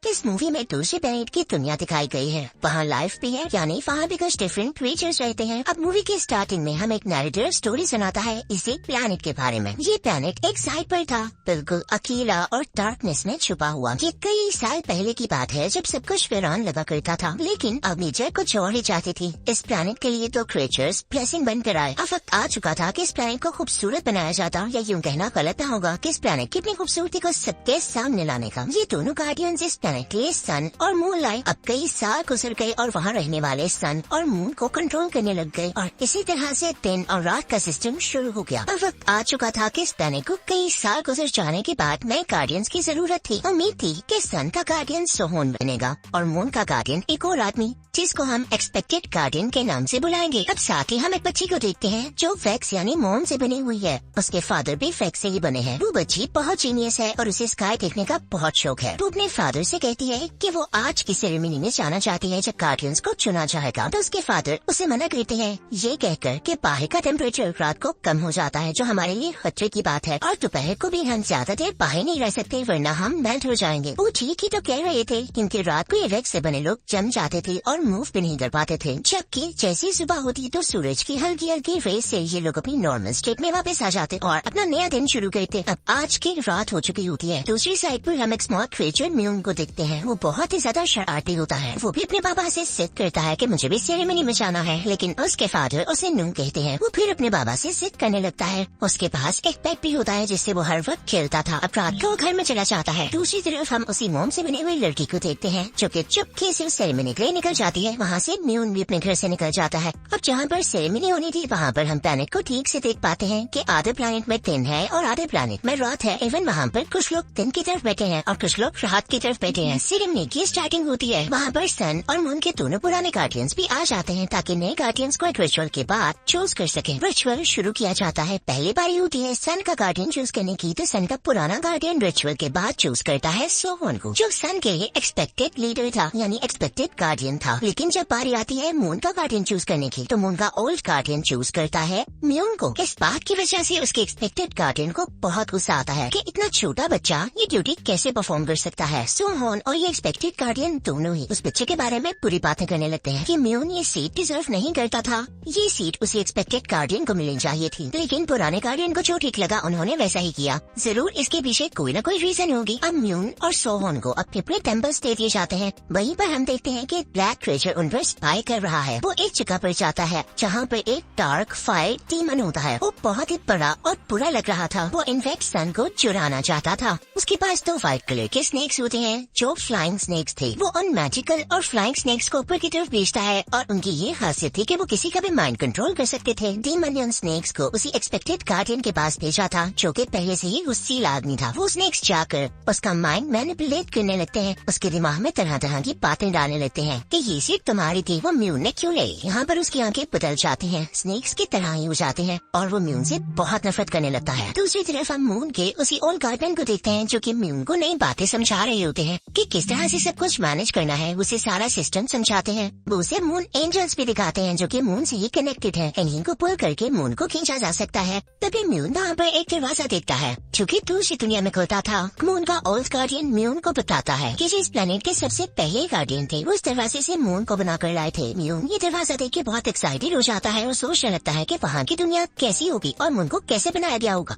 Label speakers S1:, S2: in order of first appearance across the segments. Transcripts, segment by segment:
S1: इस मूवी में दूसरे प्लेनेट की दुनिया दिखाई गई है। वहाँ लाइफ भी है, यानी वहाँ भी कुछ डिफरेंट क्रीचर्स रहते हैं। अब मूवी के स्टार्टिंग में हम एक नैरेटर स्टोरी सुनाता है इस एक प्लेनेट के बारे में। ये प्लेनेट एक साइड पर था, बिल्कुल अकेला और डार्कनेस में छुपा हुआ। ये कई साल पहले की बात है जब सब कुछ वीरान लगा करता था, लेकिन अब नेचर कुछ और ही चाहती थी। इस प्लेनेट के लिए तो क्रीचर्स ब्लेसिंग बनकर आए। अब वक्त आ चुका था कि इस प्लेनेट को खूबसूरत बनाया जाता, या यूँ कहना गलत ना होगा कि इस प्लेनेट की अपनी खूबसूरती को सबके सामने लाने का। ये दोनों गार्डियंस इस प्लेनेट के सन और मून लाए। अब कई साल गुजर गए और वहाँ रहने वाले सन और मून को कंट्रोल करने लग गए, और इसी तरह से दिन और रात का सिस्टम शुरू हो गया। अब वक्त आ चुका था कि इस प्लेनेट को कई साल गुजर जाने के बाद नए गार्डियंस की जरूरत थी। उम्मीद थी कि सन का गार्डियन सोहोन बनेगा और मून का गार्डियन एक और आदमी, जिसको हम एक्सपेक्टेड गार्डियन के नाम से बुलाएंगे। अब साथ ही हम एक बच्ची को देखते हैं जो वैक्स यानी मोम से बनी हुई है। उसके फादर भी वैक्स से ही बने हैं। वो बच्ची बहुत जीनियस है और उसे स्काई देखने का बहुत शौक है। वो अपने फादर से कहती है कि वो आज की सेरेमनी में जाना चाहती है जब गार्डियंस को चुना जाएगा, तो उसके फादर उसे मना करते हैं, ये कहकर कि बाहर का टेम्परेचर रात को कम हो जाता है, जो हमारे लिए खतरे की बात है, और दोपहर को भी हम ज्यादा देर बाहर नहीं रह सकते वरना हम मेल्ट हो जाएंगे। वो ठीक ही तो कह रहे थे, क्योंकि रात को ये वैक्स से बने लोग जम जाते थे और मूव भी नहीं कर पाते थे। जबकि जैसी सुबह होती तो सूरज की हल्की हल्की रेस से ये लोग अपनी नॉर्मल स्टेट में वापस आ जाते और अपना नया दिन शुरू करते। अब आज की रात हो चुकी होती है। दूसरी साइड पर हम एक स्मॉल क्रिएचर म्यून को देखते हैं। वो बहुत ही ज्यादा शरारती होता है। वो भी अपने पापा से जिद करता है कि मुझे भी सेरेमनी में जाना है, लेकिन उसके फादर उसे नू कहते हैं। वो फिर अपने बाबा से जिद करने लगता है। उसके पास एक पेट भी होता है जिससे वो हर वक्त खेलता था। अब रात को घर में चला जाता है। दूसरी तरफ हम उसी मोम से बनी हुई लड़की को देखते हैं जो कि चुपके से सेरेमनी के लिए निकल जाती है। वहाँ से म्यून भी अपने घर से निकल जाता है। अब जहाँ पर सेरेमनी होनी थी वहाँ पर हम प्लेनेट को ठीक से देख पाते हैं कि आधे प्लेनेट में दिन है और आधे प्लेनेट में रात है। इवन वहाँ पर कुछ लोग दिन की तरफ बैठे हैं और कुछ लोग रात की तरफ बैठे हैं। सेरेमनी की स्टार्टिंग होती है। वहाँ पर सन और मून के दोनों पुराने गार्डियंस भी आ जाते हैं ताकि नए गार्डियंस को एक रिचुअल के बाद चूज कर सके। रिचुअल शुरू किया जाता है। पहली बारी होती है सन का गार्डियन चूज करने की, तो सन का पुराना गार्डियन रिचुअल के बाद चूज करता है सोहोन को, जो सन के एक्सपेक्टेड लीडर था, यानी एक्सपेक्टेड गार्डियन था। लेकिन जब बारी आती है मून का गार्डियन चूज करने की, तो मून का ओल्ड गार्डियन चूज करता है म्यून को। इस बात की वजह से उसके एक्सपेक्टेड गार्डियन को बहुत गुस्सा आता है कि इतना छोटा बच्चा ये ड्यूटी कैसे परफॉर्म कर सकता है। सोहोन और ये एक्सपेक्टेड गार्डियन दोनों ही उस बच्चे के बारे में बुरी बातें करने लगते हैं कि म्यून ये सीट डिजर्व नहीं करता था। ये सीट उसे एक्सपेक्टेड गार्डियन को मिलनी चाहिए थी, लेकिन पुराने गार्डियन को जो ठीक लगा उन्होंने वैसा ही किया। जरूर इसके पीछे कोई न कोई रीजन होगी। अब म्यून और सोहोन को अपने अपने टेम्पल्स दे दिए जाते हैं। वहीं पर हम देखते हैं कि ब्लैक क्रीचर उन पर स्पाई कर रहा है। वो एक जगह पर जाता है जहाँ पर एक डार्क फायर डीमन होता है। वो बहुत ही बड़ा और बुरा लग रहा था। वो इनफैक्ट सन को चुराना चाहता था। उसके पास तो व्हाइट कलर के स्नेक्स होते हैं जो फ्लाइंग स्नेक्स थे। वो उन मैजिकल और फ्लाइंग स्नेक्स को ऊपर की तरफ भेजता है और उनकी ये खासियत थी कि वो किसी का भी माइंड कंट्रोल कर सकते थे। डीमन ने उन स्नेक्स को उसी एक्सपेक्टेड गार्डियन के पास भेजा था जो कि पहले से ही गुस्सील आदमी था। वो स्नेक्स जाकर उसका माइंड मैनिपुलेट करने लगते हैं। उसके दिमाग में तरह तरह की बातें डालने लगते हैं कि ये सीट तुम्हारी थी, वो म्यून ने क्यों ले। यहाँ पर उसकी आंखें बदल जाती हैं, स्नेक्स की तरह ही हो जाते हैं और वो म्यून से बहुत नफरत करने लगता है। दूसरी तरफ हम मून के उसी ओल्ड गार्डियन को देखते हैं जो कि म्यून को नई बातें समझा रहे होते हैं कि किस तरह से सब कुछ मैनेज करना है। उसे सारा सिस्टम समझाते हैं। वो उसे मून एंजल्स भी दिखाते हैं जो कि मून से ही कनेक्टेड है। इन्हीं को पुल करके मून को खींचा जा सकता है। तभी म्यून वहाँ पर एक दरवाजा देखता है जो कि दूसरी दुनिया में खुलता था। मून का ओल्ड गार्डियन म्यून को बताता है कि जिस प्लेनेट के सबसे पहले गार्डियन थे उस दरवाजे से मून को बनाकर लाए थे। म्यून ये दरवाजा देख के बहुत एक्साइटेड हो जाता है और सोचने लगता है कि वहाँ की दुनिया कैसी होगी और मून को कैसे बनाया गया होगा।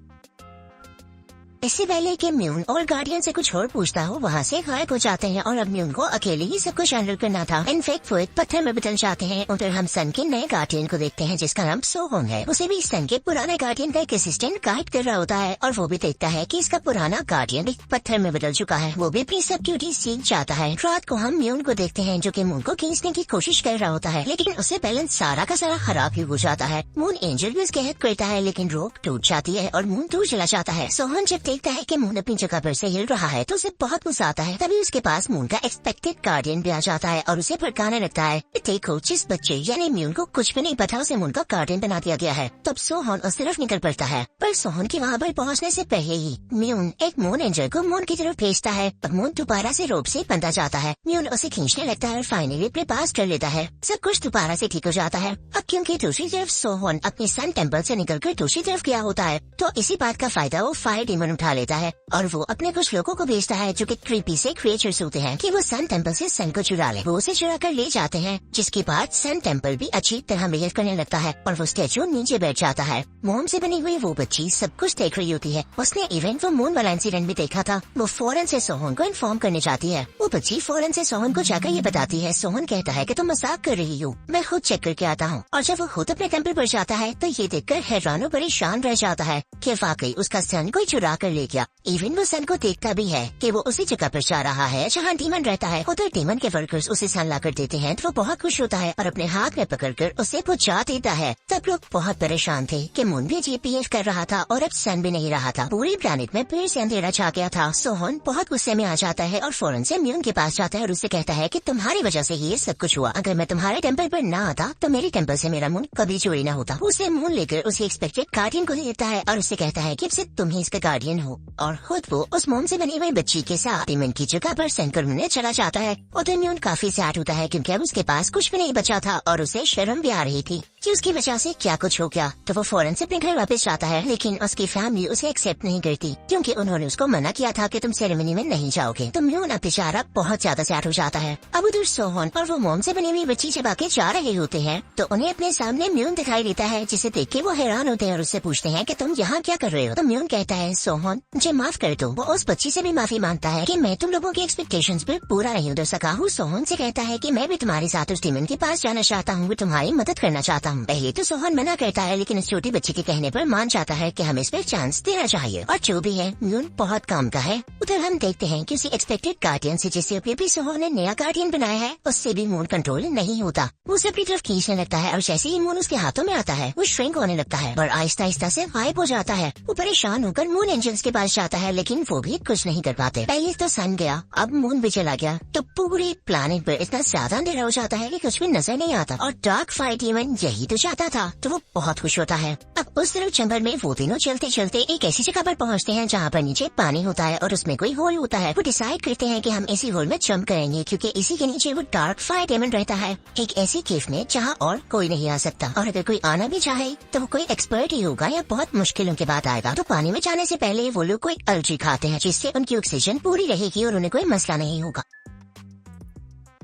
S1: इससे पहले कि म्यून और गार्डियन से कुछ और पूछता हो, वहाँ से गायब हो जाते हैं और अब म्यून को अकेले ही सब कुछ हैंडल करना था। इनफैक्ट वो एक पत्थर में बदल जाते हैं। उधर हम सन के नए गार्डियन को देखते हैं जिसका नाम सोहोन है। उसे भी सन के पुराने गार्डियन का एक असिस्टेंट गाइड कर रहा होता है और वो भी देखता है कि इसका पुराना गार्डियन एक पत्थर में बदल चुका है। वो भी अपनी सब ड्यूटी सीख जाता है। रात को हम म्यून को देखते हैं जो कि मून को खींचने की कोशिश कर रहा होता है, लेकिन उसे बैलेंस सारा का सारा खराब ही हो जाता है। मून एंजल भी उसके हेल्प करता है, लेकिन रोक टूट जाती है और मून दूर चला जाता है। सोहोन जब देखता है कि मून अपनी जगह पर से हिल रहा है तो उसे बहुत गुस्सा आता है। तभी उसके पास मून का एक्सपेक्टेड गार्डियन भी आ जाता है और उसे भड़काने लगता है। देखो, जिस बच्चे यानी म्यून को कुछ भी नहीं पता उसे मून का गार्डियन बना दिया गया है। तब सोहोन उस तरफ निकल पड़ता है, पर सोहोन के वहाँ पर पहुँचने से पहले ही म्यून एक मून एंजल को मून की तरफ भेजता है। अब मून दोबारा से रोप से बंधा जाता है। म्यून उसे खींचने लगता है और फाइनली अपने पास कर लेता है। सब कुछ दोबारा से ठीक हो जाता है। अब क्योंकि दूसरी तरफ सोहोन अपने सन टेम्पल से निकलकर दूसरी तरफ गया होता है, तो इसी बात का फायदा वो फायर डीमन उठा लेता है और वो अपने कुछ लोगों को भेजता है जो कि क्रीपी से क्रिएचर्स होते हैं कि वो सन टेम्पल से सन को चुरा ले। वो उसे चुरा कर ले जाते हैं, जिसके बाद सन टेम्पल भी अच्छी तरह बिहेव करने लगता है और वो स्टेचू नीचे बैठ जाता है। मोम से बनी हुई वो बच्ची सब कुछ देख रही होती है। उसने इवेंट वो मून वाला इंसिडेंट भी देखा था। वो फौरन से सोहन को इन्फॉर्म करने जाती है। वो बच्ची फौरन से सोहन को जाकर ये बताती है। सोहन कहता है कि तुम मजाक कर रही हो, मैं खुद चेक करके आता हूँ। और जब वो खुद अपने टेम्पल पर जाता है तो ये देखकर हैरान और परेशान रह जाता है कि वाकई उसका सन कोई चुरा कर ले गया। इवन वो सन को देखता भी है कि वो उसी जगह पर जा रहा है जहाँ डीमन रहता है। उधर डीमन के वर्कर्स उसे सन ला कर देते हैं तो वो बहुत खुश होता है और अपने हाथ में पकड़कर उसे पहुंचा देता है। सब लोग बहुत परेशान थे कि मून भी अजीब बिहेव कर रहा था और अब सन भी नहीं रहा था। पूरी प्लेनेट में फिर से अंधेरा छा गया था। सोहन बहुत गुस्से में आ जाता है और फौरन से म्यून के पास जाता है और उससे कहता है कि तुम्हारी वजह से ये सब कुछ हुआ। अगर मैं तुम्हारे टेम्पल पर ना आता तो मेरे टेम्पल से मेरा मून कभी चोरी न होता। उसे मून लेकर उसे एक्सपेक्टेड गार्डियन को देता है और उससे कहता है कि अब से तुम ही इसका गार्डियन हो। और खुद वो उस मोम से बनी हुई बच्ची के साथ डीमन की जगह पर सन करने चला जाता है। उधर म्यून काफी सैड होता है क्योंकि अब उसके पास कुछ भी नहीं बचा था और उसे शर्म भी आ रही थी कि उसकी वजह से क्या कुछ हो गया। तो वो फौरन से अपने घर वापस जाता है, लेकिन उसकी फैमिली उसे एक्सेप्ट नहीं करती क्योंकि उन्होंने उसको मना किया था कि तुम सेरेमनी में नहीं जाओगे। तो म्यून अब बेचारा बहुत ज्यादा सैड हो जाता है। अब उधर सोहन और वो मोम से बनी हुई बच्ची जब आके जा रहे होते हैं तो उन्हें अपने सामने म्यून दिखाई देता है, जिसे देख के वो हैरान होते हैं और उससे पूछते हैं कि तुम यहाँ क्या कर रहे हो। तो म्यून कहता है सोहन मुझे माफ कर दो। वो उस बच्ची से भी माफी मांगता है कि मैं तुम लोगों की एक्सपेक्टेशंस पे पूरा नहीं उतर सका हूँ। सोहन से कहता है कि मैं भी तुम्हारे साथ उस डीमन के पास जाना चाहता हूँ, तुम्हारी मदद करना चाहता हूँ। पहले तो सोहन मना करता है, लेकिन इस छोटी बच्ची के कहने पर मान जाता है कि हमें इस पर चांस देना चाहिए। और जो भी है म्यून बहुत काम का है। उधर हम देखते हैं कि उसी एक्सपेक्टेड गार्डियन से जिसे भी सोहन ने नया गार्डियन बनाया है उससे भी मून कंट्रोल नहीं होता। वो उसे अपनी तरफ खींचने लगता है और जैसे ही मून उसके हाथों में आता है वो श्रिंक होने लगता है और आहिस्ता आहिस्ता से गायब हो जाता है। वो परेशान होकर मून इंजन के पास जाता है, लेकिन वो भी कुछ नहीं कर पाते। पहले तो सन गया, अब मून भी चला गया, तो पूरी प्लैनेट पर इतना ज्यादा अंधेरा हो जाता है कि कुछ भी नजर नहीं आता। और डार्क फाइट इवन यही तो चाहता था, तो वो बहुत खुश होता है। अब उस तरफ चैम्बर में वो तीनों चलते चलते एक ऐसी जगह पर पहुंचते हैं जहाँ पर नीचे पानी होता है और उसमें कोई होल होता है। वो डिसाइड करते हैं कि हम इसी होल में जंप करेंगे क्योंकि इसी के नीचे वो डार्क फायर डायमंड रहता है, एक ऐसी केव में जहाँ और कोई नहीं आ सकता। और अगर कोई आना भी चाहे तो वो कोई एक्सपर्ट ही होगा या बहुत मुश्किलों के बाद आएगा। तो पानी में जाने से पहले वो लोग कोई अलर्जी खाते हैं जिससे उनकी ऑक्सीजन पूरी रहेगी और उन्हें कोई मसला नहीं होगा।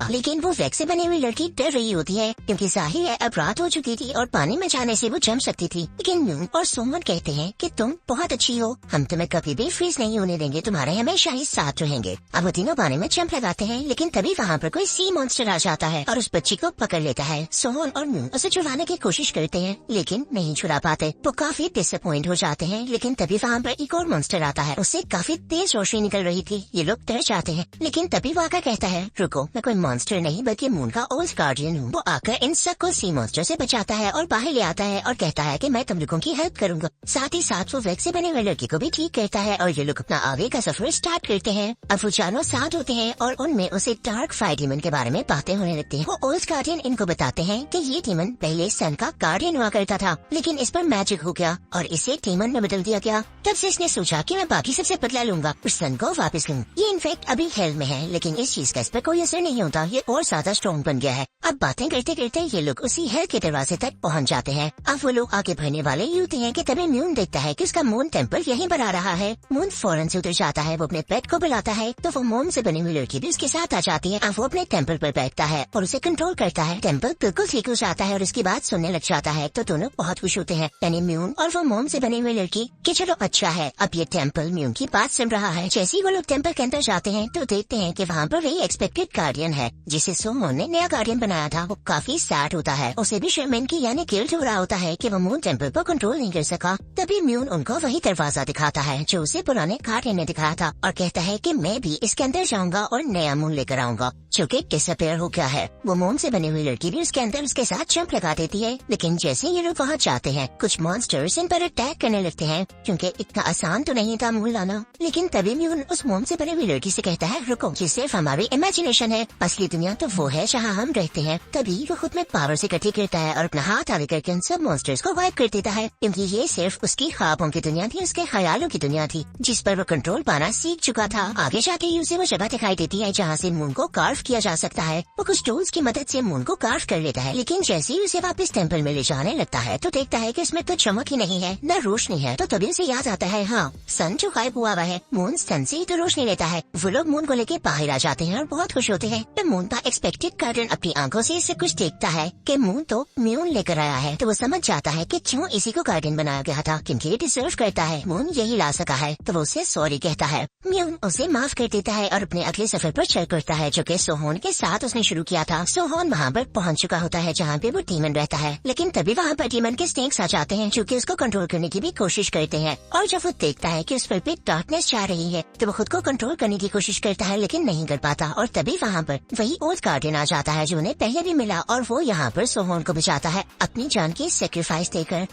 S1: लेकिन वो वैक्स से बनी हुई लड़की डर रही होती है क्योंकि जाहिर है अब रात हो चुकी थी और पानी में जाने से वो जम सकती थी। लेकिन म्यून और सोमन कहते हैं कि तुम बहुत अच्छी हो, हम तुम्हें कभी भी फ्रीज नहीं होने देंगे, तुम्हारे हमेशा ही साथ रहेंगे। अब वो तीनों पानी में जंप लगाते हैं, लेकिन तभी वहाँ पर कोई सी मॉन्स्टर आ जाता है और उस बच्ची को पकड़ लेता है। सोमन और म्यून उसे छुड़ाने की कोशिश करते हैं लेकिन नहीं छुड़ा पाते। वो काफी डिसअपॉइंट हो जाते हैं, लेकिन तभी वहाँ पर एक और मॉन्स्टर आता है। उससे काफी तेज रोशनी निकल रही थी। ये लोग डर जाते हैं, लेकिन तभी वो आकर कहता है रुको, मैं कोई मॉन्स्टर नहीं बल्कि मून का ओल्ड गार्डियन हूँ। वो आकर इन सबको सी मॉन्स्टर से बचाता है और बाहर ले आता है और कहता है कि मैं तुम लोगों की हेल्प करूंगा। साथ ही साथ वो वैक्स से बने हुए लड़की को भी ठीक करता है और ये लोग अपना आगे का सफर स्टार्ट करते हैं। अब वो चारों साथ होते हैं और उनमें उसे डार्क फायर डीमन के बारे में बातें होने लगती हैं। वो ओल्ड गार्डियन इनको बताते हैं कि ये डीमन पहले सन का गार्डियन हुआ करता था, लेकिन इस पर मैजिक हो गया और इसे डीमन में बदल दिया गया। तब से इसने सोचा कि मैं बाकी सबसे बदला लूंगा और सन को वापस लूँ। ये इनफेक्ट अभी हेल में है, लेकिन इस चीज का इस पर कोई असर नहीं होता, ये और ज्यादा स्ट्रॉन्ग बन गया है। अब बातें करते करते ये लोग उसी हेल के दरवाजे तक पहुंच जाते हैं। अब वो लोग आगे बढ़ने वाले ही होते हैं कि तभी म्यून देखता है कि उसका मून टेम्पल यहीं पर आ रहा है। मून फौरन से उतर जाता है, वो अपने पेट को बुलाता है तो वो मोम से बनी हुई लड़की भी उसके साथ आ जाती है। अब वो अपने टेम्पल पर बैठता है और उसे कंट्रोल करता है। टेम्पल बिल्कुल ठीक हो जाता है और उसकी बात सुनने लग जाता है। तो दोनों बहुत खुश होते हैं, यानी म्यून और वो मोम से बनी हुई लड़की, कि चलो अच्छा है अब ये टेम्पल म्यून की बात सुन रहा है। जैसे ही वो लोग टेम्पल के अंदर जाते हैं तो देखते हैं कि वहाँ पर वही एक्सपेक्टेड गार्डियन है जिसे सोमोन ने नया गार्डियन बनाया था। वो काफी सैड होता है, उसे भी शर्मिंदगी यानी गिल्ट हो रहा होता है कि वो मून टेम्पल पर कंट्रोल नहीं कर सका। तभी म्यून उनको वही दरवाजा दिखाता है जो उसे पुराने गार्डियन ने दिखाया था और कहता है कि मैं भी इसके अंदर जाऊंगा और नया मून लेकर आऊंगा जो कि डिसअपीयर हो गया है। वो मोम से बनी हुई लड़की भी उसके अंदर उसके साथ जंप लगा देती है, लेकिन जैसे ये लोग वहाँ जाते हैं कुछ मॉन्स्टर्स इन पर अटैक करने लगते हैं क्योंकि इतना आसान तो नहीं था मून लाना। लेकिन तभी म्यून उस मोम से बनी हुई लड़की से कहता है रुको, ये सिर्फ हमारी इमेजिनेशन है, असली दुनिया तो वो है जहाँ हम रहते हैं। तभी वो खुद में पावर से इकट्ठी करता है और अपना हाथ आगे करके उन सब मॉन्स्टर्स को गायब कर देता है क्योंकि ये सिर्फ उसकी ख्वाबों की दुनिया थी, उसके ख्यालों की दुनिया थी जिस पर वो कंट्रोल पाना सीख चुका था। आगे जाके उसे वो जगह दिखाई देती है जहाँ से मून को कार्व किया जा सकता है। वो कुछ टूल्स की मदद से मून को कार्व कर लेता है, लेकिन जैसे ही उसे वापस टेम्पल में ले जाने लगता है तो देखता है कि इसमें तो चमक ही नहीं है, न रोशनी है। तो तभी उसे याद आता है, हाँ, सन जो गायब हुआ है, मून सन से ही तो रोशनी लेता है। वो लोग मून को लेके बाहर आ जाते हैं और बहुत खुश होते हैं। तो मून का एक्सपेक्टेड गार्डन अपनी आंखों से इसे कुछ देखता है कि मून तो म्यून लेकर आया है। तो वो समझ जाता है कि क्यों इसी को गार्डन बनाया गया था, क्योंकि ये डिजर्व करता है, मून यही ला सका है। तो वो उसे सॉरी कहता है। म्यून उसे माफ कर देता है और अपने अगले सफर पर चल करता है, जो कि सोहोन के साथ उसने शुरू किया था। सोहोन वहाँ पर पहुँच चुका होता है जहाँ पे वो डीमन रहता है, लेकिन तभी वहाँ पर डीमन के स्नेक्स आ जाते हैं जो कि उसको कंट्रोल करने की भी कोशिश करते हैं। और जब वो देखता है कि उस पर भी डार्कनेस जा रही है तो वो खुद को कंट्रोल करने की कोशिश करता है, लेकिन नहीं कर पाता। और तभी वहाँ पर वही ओल्ड गार्डन आ जाता है जो उन्हें पहले भी मिला, और वो यहाँ पर सोहोन को बचाता है अपनी जान की सेक्रीफाइस देकर।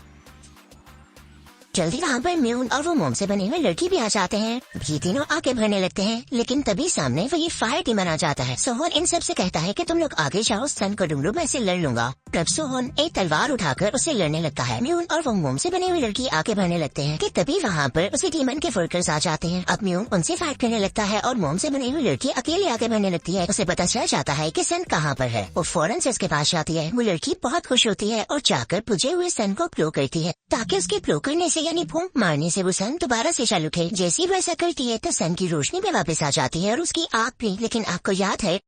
S1: जल्दी वहाँ पर म्यून और वो मोम से बने हुए लड़की भी आ जाते हैं। ये तीनों आगे बढ़ने लगते हैं, लेकिन तभी सामने वही फायर डीमन आ जाता है। सोहोन इन सब से कहता है कि तुम लोग आगे जाओ, सन को ढूंढो, मैं इसे लड़ लूंगा। तब सोहोन एक तलवार उठाकर उसे लड़ने लगता है। म्यून और वो मोम से बने हुए लड़की आगे बढ़ने लगते हैं कि तभी वहाँ पर उसे डीमन के वर्कर्स आ जाते हैं। अब म्यून उनसे फाइट करने लगता है और मोम से बनी हुई लड़की अकेले आगे बढ़ने लगती है। उसे पता चल जाता है कि सन कहाँ पर है। वो फौरन से उसके पास जाती है। वो लड़की बहुत खुश होती है और जाकर बुझे हुए सन को प्लो करती है, ताकि उसके प्लो करने से यानी फूंक मारने से वो सन दोबारा से चालू उठे। जैसी वो ऐसा करती है तो सन की रोशनी भी वापस आ जाती है और उसकी आँख भी। लेकिन आपको याद है